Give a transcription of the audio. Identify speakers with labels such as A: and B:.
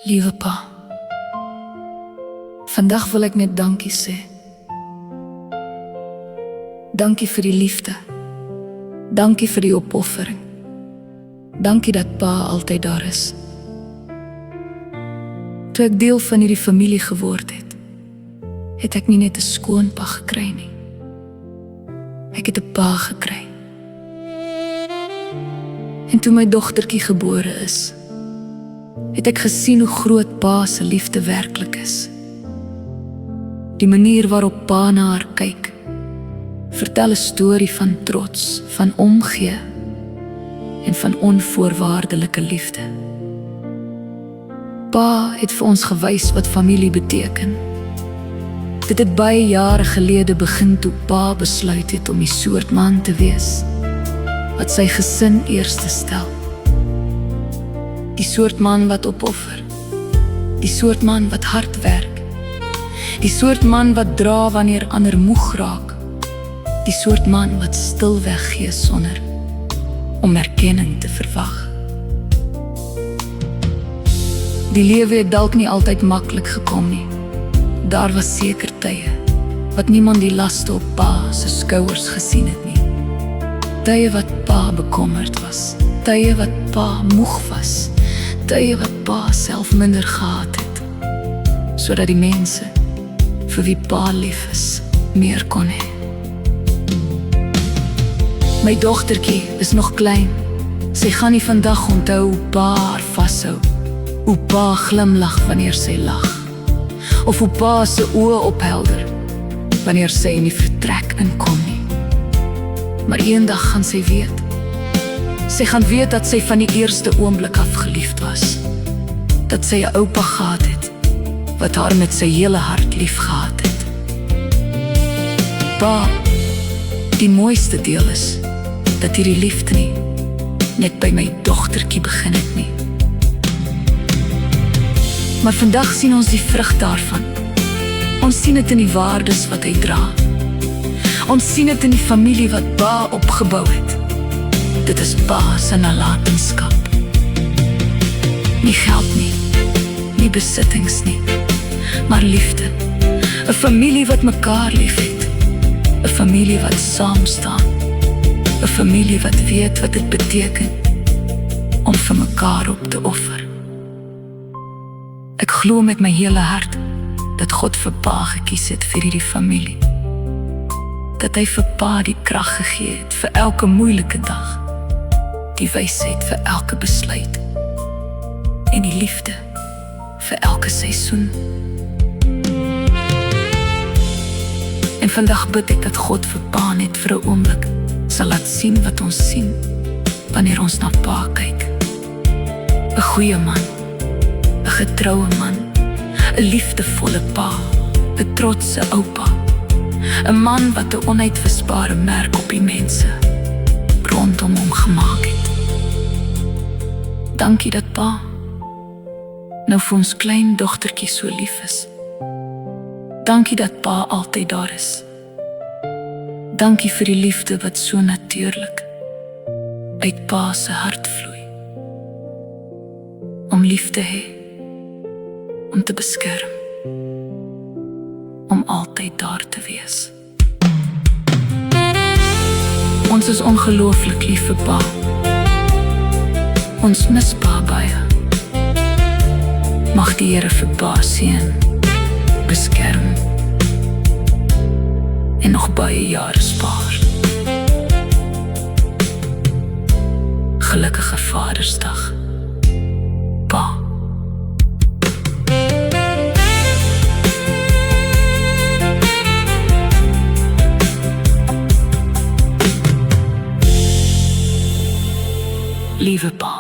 A: Liewe pa, vandag wil ek net dankie sê. Dankie vir die liefde. Dankie vir die opoffering. Dankie dat pa altyd daar is. Toe ek deel van hierdie familie geword het ek nie net 'n skoonpa gekry nie. Ek het 'n pa gekry. En toe my dogtertjie gebore is, het ek gesien hoe groot pa se liefde werklik is. Die manier waarop pa na haar kyk, vertel 'n storie van trots, van omgee en van onvoorwaardelike liefde. Pa het vir ons gewys wat familie beteken. Dit het baie jare gelede begin toe pa besluit het om die soort man te wees wat sy gesin eerste stel. Die soort man wat opoffer. Die soort man wat hard werk. Die soort man wat dra wanneer ander moeg raak. Die soort man wat stil weggee sonder om erkenning te verwag. Die lewe het dalk nie altyd maklik gekom nie. Daar was seker tye wat niemand die laste op pa se skouers gesien het nie. Tye wat pa bekommerd was. Tye wat pa moeg was. Tye wat pa self minder gehad het, sodat die mense vir wie pa lief is, meer kon hê. My dogtertjie is nog klein. Sy gaan nie vandag onthou hoe pa haar vashou, hoe pa glimlag wanneer sy lag, of hoe pa se oë ophelder wanneer sy in die vertrek inkom nie. Maar eendag gaan sy weet. Sy gaan weet dat sy van die eerste oomblik af geliefd was. Dat sy 'n oupa gehad het wat haar met sy hele hart lief gehad het. Pa, die mooiste deel is dat hierdie liefde nie net by my dogtertjie begin het nie. Maar vandag sien ons die vrug daarvan. Ons sien dit in die waardes wat hy dra. Ons sien dit in die familie wat pa opgebou het. Dit is pa se nalatenskap. Nie geld nie, nie besittings nie, maar liefde. 'n familie wat mekaar lief het. 'n familie wat saam staan. 'n familie wat weet wat dit beteken om vir mekaar op te offer. Ek glo met my hele hart dat God vir pa gekies het vir hierdie familie. Dat hy vir pa die krag gegee het vir elke moeilike dag, die wysheid vir elke besluit en die liefde vir elke seisoen. En vandag bid ek dat God vir pa net vir 'n oomblik sal laat sien wat ons sien wanneer ons na pa kyk. 'n goeie man, 'n getroue man, 'n liefdevolle pa, 'n trotse oupa, 'n man wat 'n onuitwisbare merk op die mense rondom hom gemaak het. Dankie dat pa nou vir ons klein dogtertjie so lief is. Dankie dat pa altyd daar is. Dankie vir die liefde wat so natuurlik uit pa se hart vloei. Om lief te hê, om te beskerm, om altyd daar te wees. Ons is ongelooflik lief vir pa. Ons mis pa baie. Mag die Here vir pa seën, beskerm en nog baie jare spaar. Gelukkige Vadersdag, pa. Liewe pa.